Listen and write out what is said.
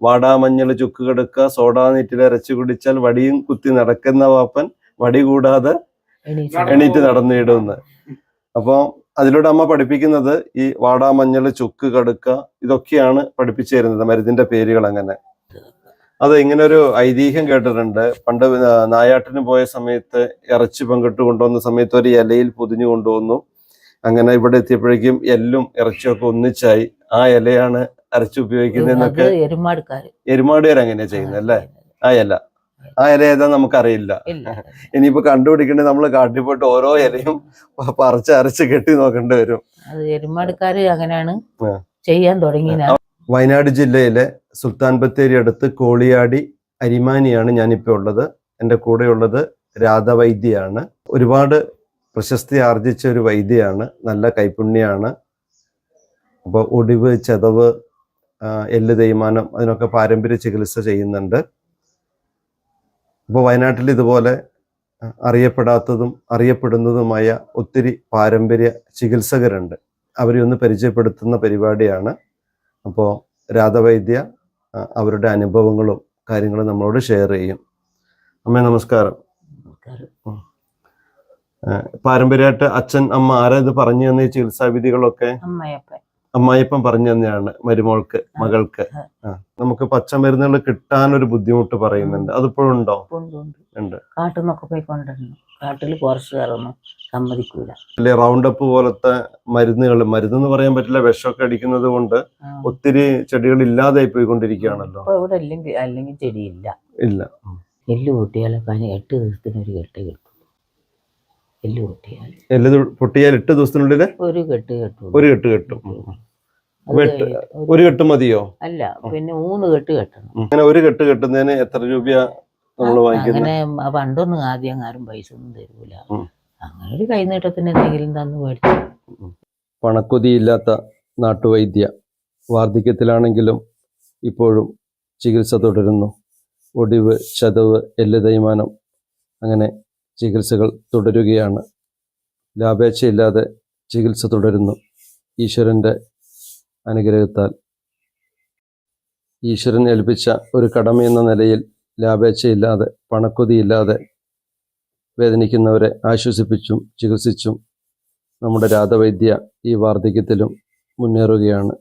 വാടാമഞ്ഞൾ ചുക്ക് കെടുക്ക, സോഡാ നീറ്റിൽ അരച്ചു കുടിച്ചാൽ വടിയും കുത്തി നടക്കുന്ന വാപ്പൻ വടി കൂടാതെ എണീറ്റ് നടന്നിടുന്ന്. അപ്പോൾ അതിലൂടെ അമ്മ പഠിപ്പിക്കുന്നത് ഈ വാടാമഞ്ഞൾ ചുക്ക് കടുക്ക ഇതൊക്കെയാണ് പഠിപ്പിച്ചു തരുന്നത്, മരുന്നിന്റെ പേരുകൾ. അങ്ങനെ അത് ഇങ്ങനെ ഒരു ഐതിഹ്യം കേട്ടിട്ടുണ്ട്. പണ്ട് നായാട്ടിന് പോയ സമയത്ത് ഇറച്ചി പങ്കിട്ട് കൊണ്ടുവന്ന സമയത്ത് ഒരു ഇലയിൽ പൊതിഞ്ഞു കൊണ്ടുവന്നു. അങ്ങനെ ഇവിടെ എത്തിയപ്പോഴേക്കും എല്ലും ഇറച്ചിയൊക്കെ ഒന്നിച്ചായി. ആ ഇലയാണ് അരച്ചുപയോഗിക്കുന്നതെന്നൊക്കെ എരുമാടുകാർ അങ്ങനെയാ ചെയ്യുന്നത് അല്ലേ? ആ ഇല ഏതാ നമുക്കറിയില്ല. ഇനിയിപ്പോ കണ്ടുപിടിക്കേണ്ടത് നമ്മൾ കാട്ടിൽ പോയിട്ട് ഓരോ ഇലയും അരച്ച് കെട്ടി നോക്കേണ്ടി വരും. എരുമാടുകാര് അങ്ങനെയാണ് ചെയ്യാൻ തുടങ്ങി. വയനാട് ജില്ലയിലെ സുൽത്താൻ ബത്തേരി അടുത്ത് കോളിയാടി അരിമാനിയാണ് ഞാനിപ്പോൾ ഉള്ളത്. എൻ്റെ കൂടെയുള്ളത് രാധവൈദ്യയാണ്. ഒരുപാട് പ്രശസ്തി ആർജിച്ച ഒരു വൈദ്യയാണ്, നല്ല കൈപുണ്യാണ്. അപ്പോൾ ഒടിവ്, ചതവ്, എല്ല് തേയ്മാനം അതിനൊക്കെ പാരമ്പര്യ ചികിത്സ ചെയ്യുന്നുണ്ട്. അപ്പോൾ വയനാട്ടിൽ ഇതുപോലെ അറിയപ്പെടാത്തതും അറിയപ്പെടുന്നതുമായ ഒത്തിരി പാരമ്പര്യ ചികിത്സകരുണ്ട്. അവരെ ഒന്ന് പരിചയപ്പെടുത്തുന്ന പരിപാടിയാണ്. അപ്പോൾ രാധവൈദ്യ അവരുടെ അനുഭവങ്ങളും കാര്യങ്ങളും നമ്മളോട് ഷെയർ ചെയ്യും. അമ്മേ നമസ്കാരം. പാരമ്പര്യമായിട്ട് അച്ഛൻ അമ്മ ആരാ ഇത് പറഞ്ഞു തന്ന ഈ ചികിത്സാ വിധികളൊക്കെ? അമ്മായിപ്പം പറഞ്ഞു തന്നെയാണ് മരുമോൾക്ക്, മകൾക്ക്. നമുക്ക് പച്ചമരുന്നുകൾ കിട്ടാനൊരു ബുദ്ധിമുട്ട് പറയുന്നുണ്ട്, അതിപ്പോഴും ഉണ്ടോ? ഉണ്ട്. കാട്ടിന്നൊക്കെ പോയിക്കൊണ്ടിരുന്നു. കാട്ടിൽ ഫോറസ്റ്റുകാരൊന്നും സമ്മതിക്കൂല. അല്ലെ റൗണ്ടപ്പ് പോലത്തെ മരുന്നുകൾ, മരുന്നെന്ന് പറയാൻ പറ്റില്ല, വിഷമൊക്കെ അടിക്കുന്നത് കൊണ്ട് ഒത്തിരി ചെടികൾ ഇല്ലാതായി പോയിക്കൊണ്ടിരിക്കുകയാണല്ലോ. ഇവിടെ അല്ലെങ്കിൽ ചെടിയില്ല. ഇല്ല. എല്ല് പൊട്ടിയാലൊക്കെ 8 ദിവസത്തിന് ഒരു കെട്ട് കിട്ടും. എല്ല് പൊട്ടിയാൽ 8 ദിവസത്തിനുള്ളിൽ ഒരു കെട്ട് കെട്ടും. ഒരു കെട്ട് മതിയോ? അല്ല, പിന്നെ 3 കെട്ട് കെട്ടണം. അങ്ങനെ ഒരു കെട്ട് കെട്ടുന്നതിന് എത്ര രൂപയാ നമ്മൾ വാങ്ങിക്കുന്നത്? അങ്ങനെ പണ്ടൊന്നും ആദ്യം ആരും പൈസ ഒന്നും തരൂല. അങ്ങനെ ഒരു കൈനീട്ടത്തിന് എന്തെങ്കിലും തന്നു മേടിച്ചു. പണക്കൊതിയില്ലാത്ത നാട്ടുവൈദ്യ വാർദ്ധക്യത്തിലാണെങ്കിലും ഇപ്പോഴും ചികിത്സ തുടരുന്നു. ഒടിവ്, ചതവ്, എല്ല് തേയ്മാനം അങ്ങനെ ചികിത്സകൾ തുടരുകയാണ്. ലാഭേച്ഛയില്ലാതെ ചികിത്സ തുടരുന്നു. ഈശ്വരൻ്റെ അനുഗ്രഹത്താൽ, ഈശ്വരൻ ഏൽപ്പിച്ച ഒരു കടമയെന്ന നിലയിൽ ലാഭേച്ഛയില്ലാതെ, പണക്കൊതിയില്ലാതെ വേദനിക്കുന്നവരെ ആശ്വസിപ്പിച്ചും ചികിത്സിച്ചും നമ്മുടെ രാധവൈദ്യ ഈ വാർദ്ധക്യത്തിലും മുന്നേറുകയാണ്.